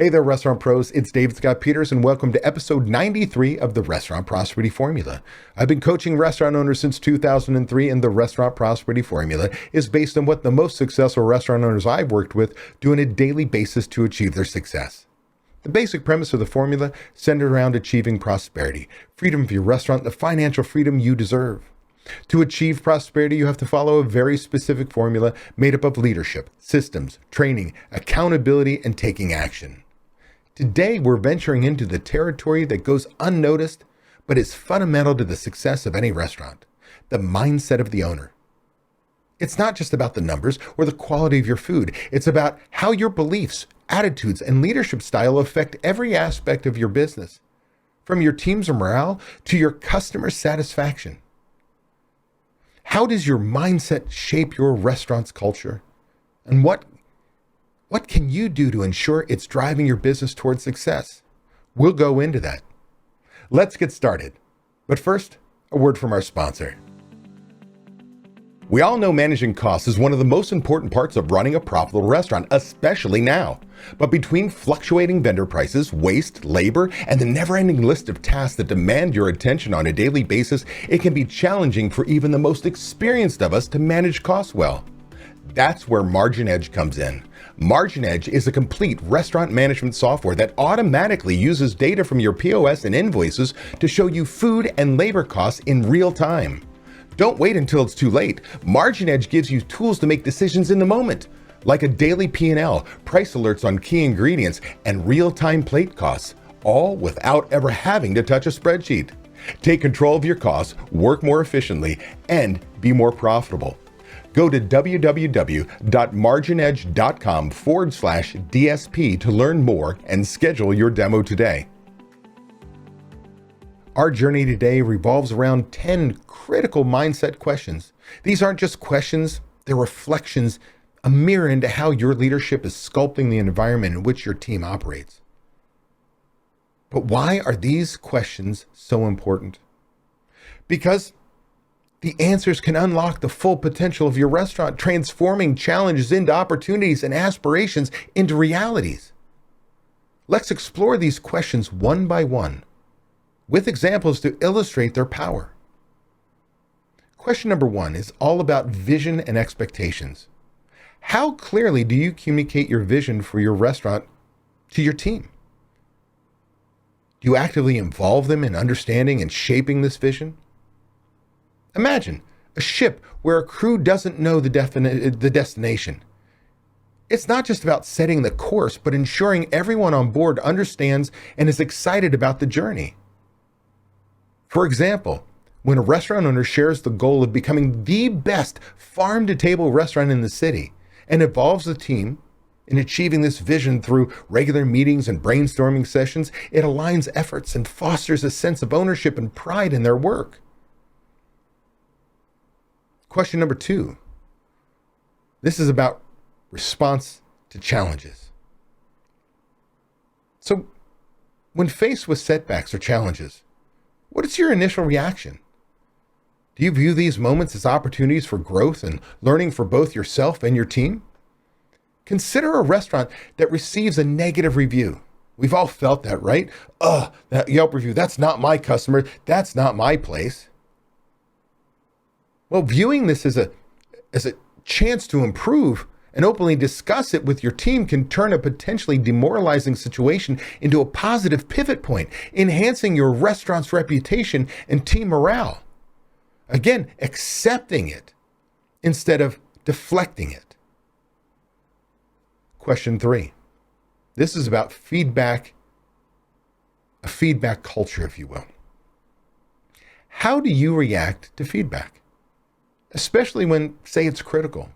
Hey there, restaurant pros. It's David Scott Peters, and welcome to episode 93 of the Restaurant Prosperity Formula. I've been coaching restaurant owners since 2003, and the Restaurant Prosperity Formula is based on what the most successful restaurant owners I've worked with do on a daily basis to achieve their success. The basic premise of the formula centered around achieving prosperity, freedom for your restaurant, the financial freedom you deserve. To achieve prosperity, you have to follow a very specific formula made up of leadership, systems, training, accountability, and taking action. Today, we're venturing into the territory that goes unnoticed, but is fundamental to the success of any restaurant: the mindset of the owner. It's not just about the numbers or the quality of your food. It's about how your beliefs, attitudes, and leadership style affect every aspect of your business, from your team's morale to your customer satisfaction. How does your mindset shape your restaurant's culture? And what can you do to ensure it's driving your business towards success? We'll go into that. Let's get started. But first, a word from our sponsor. We all know managing costs is one of the most important parts of running a profitable restaurant, especially now. But between fluctuating vendor prices, waste, labor, and the never-ending list of tasks that demand your attention on a daily basis, it can be challenging for even the most experienced of us to manage costs well. That's where Margin Edge comes in. Margin Edge is a complete restaurant management software that automatically uses data from your POS and invoices to show you food and labor costs in real time. Don't wait until it's too late. Margin Edge gives you tools to make decisions in the moment, like a daily P&L, price alerts on key ingredients, and real-time plate costs, all without ever having to touch a spreadsheet. Take control of your costs, work more efficiently, and be more profitable. Go to www.marginedge.com/DSP to learn more and schedule your demo today. Our journey today revolves around 10 critical mindset questions. These aren't just questions, they're reflections, a mirror into how your leadership is sculpting the environment in which your team operates. But why are these questions so important? Because the answers can unlock the full potential of your restaurant, transforming challenges into opportunities and aspirations into realities. Let's explore these questions one by one, with examples to illustrate their power. Question number 1 is all about vision and expectations. How clearly do you communicate your vision for your restaurant to your team? Do you actively involve them in understanding and shaping this vision? Imagine a ship where a crew doesn't know the destination. It's not just about setting the course, but ensuring everyone on board understands and is excited about the journey. For example, when a restaurant owner shares the goal of becoming the best farm-to-table restaurant in the city and involves the team in achieving this vision through regular meetings and brainstorming sessions, it aligns efforts and fosters a sense of ownership and pride in their work. Question number 2. This is about response to challenges. So, when faced with setbacks or challenges, what is your initial reaction? Do you view these moments as opportunities for growth and learning for both yourself and your team? Consider a restaurant that receives a negative review. We've all felt that, right? That Yelp review, that's not my customer, that's not my place. Well, viewing this as a chance to improve and openly discuss it with your team can turn a potentially demoralizing situation into a positive pivot point, enhancing your restaurant's reputation and team morale. Again, accepting it instead of deflecting it. Question 3. This is about feedback, a feedback culture, if you will. How do you react to feedback, especially when, say, it's critical?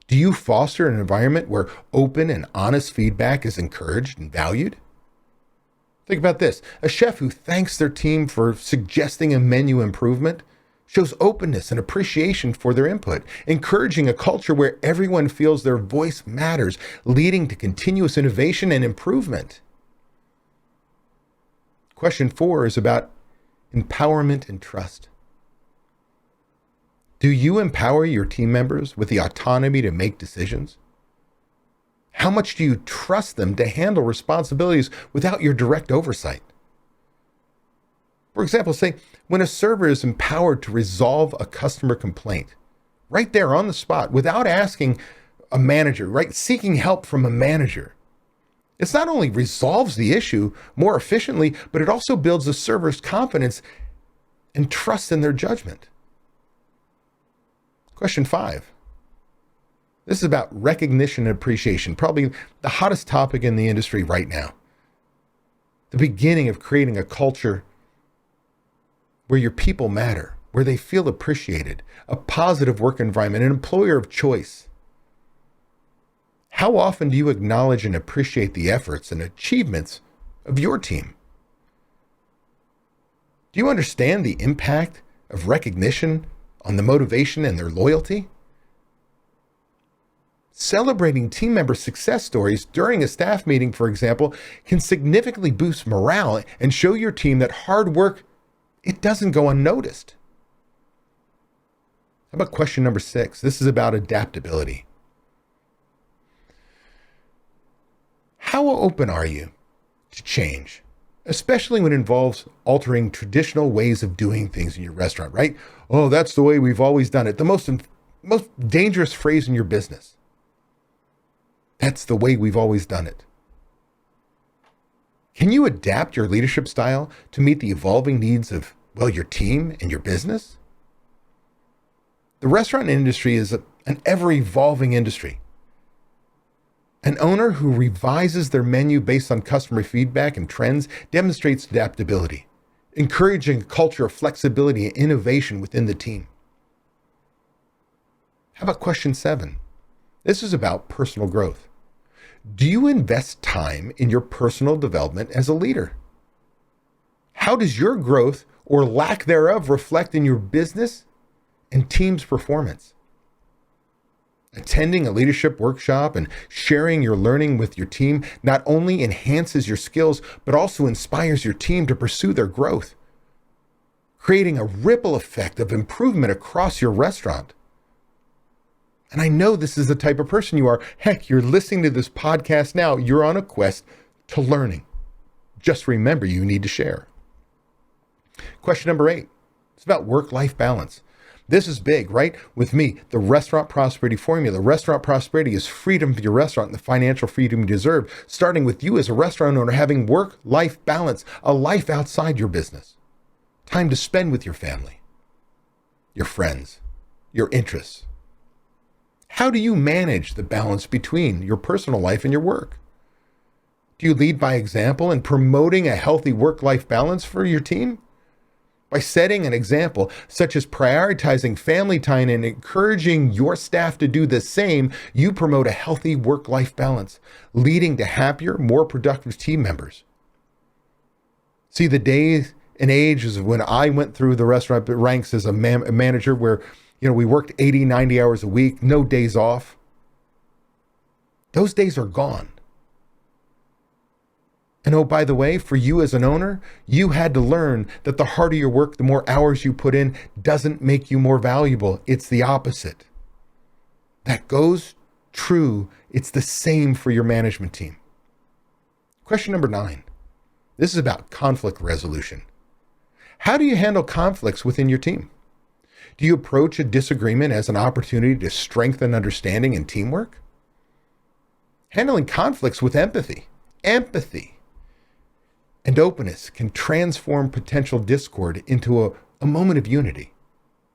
Do you foster an environment where open and honest feedback is encouraged and valued? Think about this. A chef who thanks their team for suggesting a menu improvement shows openness and appreciation for their input, encouraging a culture where everyone feels their voice matters, leading to continuous innovation and improvement. Question 4 is about empowerment and trust. Do you empower your team members with the autonomy to make decisions? How much do you trust them to handle responsibilities without your direct oversight? For example, say when a server is empowered to resolve a customer complaint, right there on the spot, without asking a manager, right? Seeking help from a manager. It not only resolves the issue more efficiently, but it also builds the server's confidence and trust in their judgment. Question 5. This is about recognition and appreciation, probably the hottest topic in the industry right now. The beginning of creating a culture where your people matter, where they feel appreciated, a positive work environment, an employer of choice. How often do you acknowledge and appreciate the efforts and achievements of your team? Do you understand the impact of recognition on the motivation and their loyalty? Celebrating team member success stories during a staff meeting, for example, can significantly boost morale and show your team that hard work, it doesn't go unnoticed. How about question number 6? This is about adaptability. How open are you to change, especially when it involves altering traditional ways of doing things in your restaurant, right? Oh, that's the way we've always done it. The most dangerous phrase in your business. That's the way we've always done it. Can you adapt your leadership style to meet the evolving needs of, well, your team and your business? The restaurant industry is an ever-evolving industry. An owner who revises their menu based on customer feedback and trends demonstrates adaptability, encouraging a culture of flexibility and innovation within the team. How about question 7? This is about personal growth. Do you invest time in your personal development as a leader? How does your growth or lack thereof reflect in your business and team's performance? Attending a leadership workshop and sharing your learning with your team not only enhances your skills, but also inspires your team to pursue their growth, creating a ripple effect of improvement across your restaurant. And I know this is the type of person you are. Heck, you're listening to this podcast now. You're on a quest to learning. Just remember, you need to share. Question number 8. It's about work-life balance. This is big, right? With me, the Restaurant Prosperity Formula. Restaurant prosperity is freedom for your restaurant and the financial freedom you deserve, starting with you as a restaurant owner having work-life balance, a life outside your business. Time to spend with your family, your friends, your interests. How do you manage the balance between your personal life and your work? Do you lead by example in promoting a healthy work-life balance for your team? By setting an example, such as prioritizing family time and encouraging your staff to do the same, you promote a healthy work-life balance, leading to happier, more productive team members. See, the days and ages of when I went through the restaurant ranks as a manager where, we worked 80, 90 hours a week, no days off. Those days are gone. And oh, by the way, for you as an owner, you had to learn that the harder you work, the more hours you put in doesn't make you more valuable. It's the opposite. That goes true. It's the same for your management team. Question number 9. This is about conflict resolution. How do you handle conflicts within your team? Do you approach a disagreement as an opportunity to strengthen understanding and teamwork? Handling conflicts with empathy and openness can transform potential discord into a moment of unity.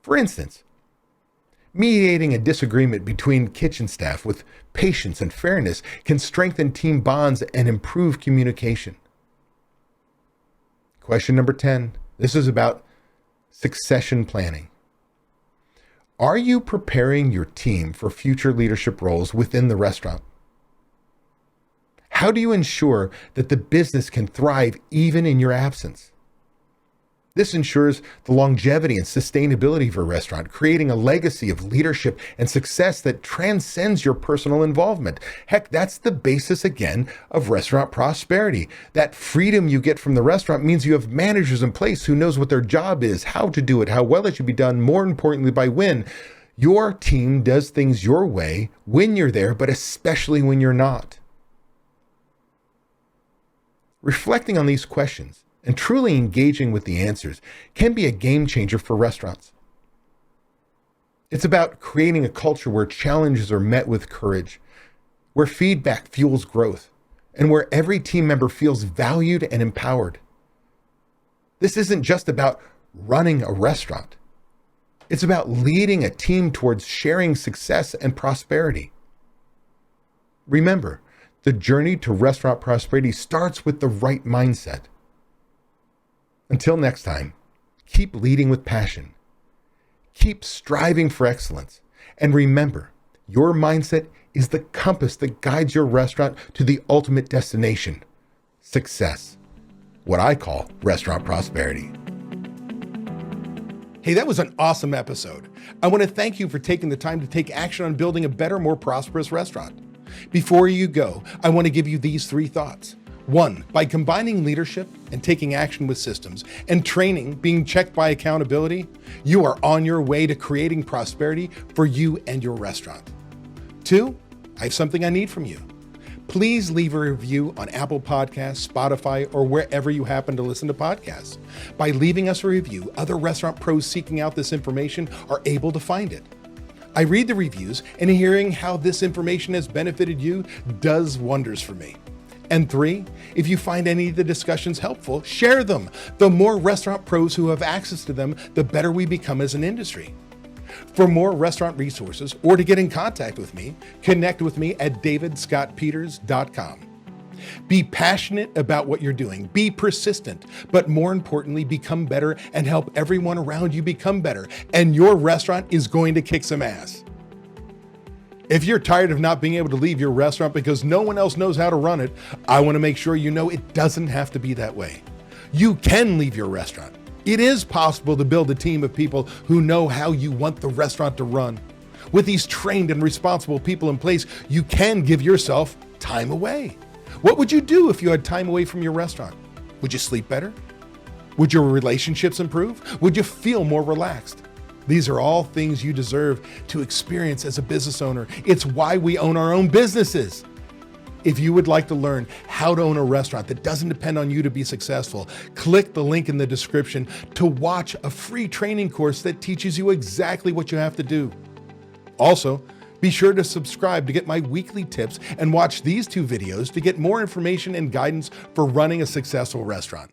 For instance, mediating a disagreement between kitchen staff with patience and fairness can strengthen team bonds and improve communication. Question number 10. This is about succession planning. Are you preparing your team for future leadership roles within the restaurant? How do you ensure that the business can thrive even in your absence? This ensures the longevity and sustainability of a restaurant, creating a legacy of leadership and success that transcends your personal involvement. Heck, that's the basis, again, of restaurant prosperity. That freedom you get from the restaurant means you have managers in place who knows what their job is, how to do it, how well it should be done, more importantly, by when. Your team does things your way when you're there, but especially when you're not. Reflecting on these questions and truly engaging with the answers can be a game changer for restaurants. It's about creating a culture where challenges are met with courage, where feedback fuels growth, and where every team member feels valued and empowered. This isn't just about running a restaurant. It's about leading a team towards sharing success and prosperity. Remember, the journey to restaurant prosperity starts with the right mindset. Until next time, keep leading with passion. Keep striving for excellence. And remember, your mindset is the compass that guides your restaurant to the ultimate destination, success. What I call restaurant prosperity. Hey, that was an awesome episode. I want to thank you for taking the time to take action on building a better, more prosperous restaurant. Before you go, I want to give you these 3 thoughts. 1, by combining leadership and taking action with systems and training being checked by accountability, you are on your way to creating prosperity for you and your restaurant. 2, I have something I need from you. Please leave a review on Apple Podcasts, Spotify, or wherever you happen to listen to podcasts. By leaving us a review, other restaurant pros seeking out this information are able to find it. I read the reviews, and hearing how this information has benefited you does wonders for me. And 3, if you find any of the discussions helpful, share them. The more restaurant pros who have access to them, the better we become as an industry. For more restaurant resources or to get in contact with me, connect with me at davidscottpeters.com. Be passionate about what you're doing. Be persistent, but more importantly, become better and help everyone around you become better. And your restaurant is going to kick some ass. If you're tired of not being able to leave your restaurant because no one else knows how to run it, I want to make sure you know it doesn't have to be that way. You can leave your restaurant. It is possible to build a team of people who know how you want the restaurant to run. With these trained and responsible people in place, you can give yourself time away. What would you do if you had time away from your restaurant? Would you sleep better? Would your relationships improve? Would you feel more relaxed? These are all things you deserve to experience as a business owner. It's why we own our own businesses. If you would like to learn how to own a restaurant that doesn't depend on you to be successful, click the link in the description to watch a free training course that teaches you exactly what you have to do. Also, be sure to subscribe to get my weekly tips and watch these 2 videos to get more information and guidance for running a successful restaurant.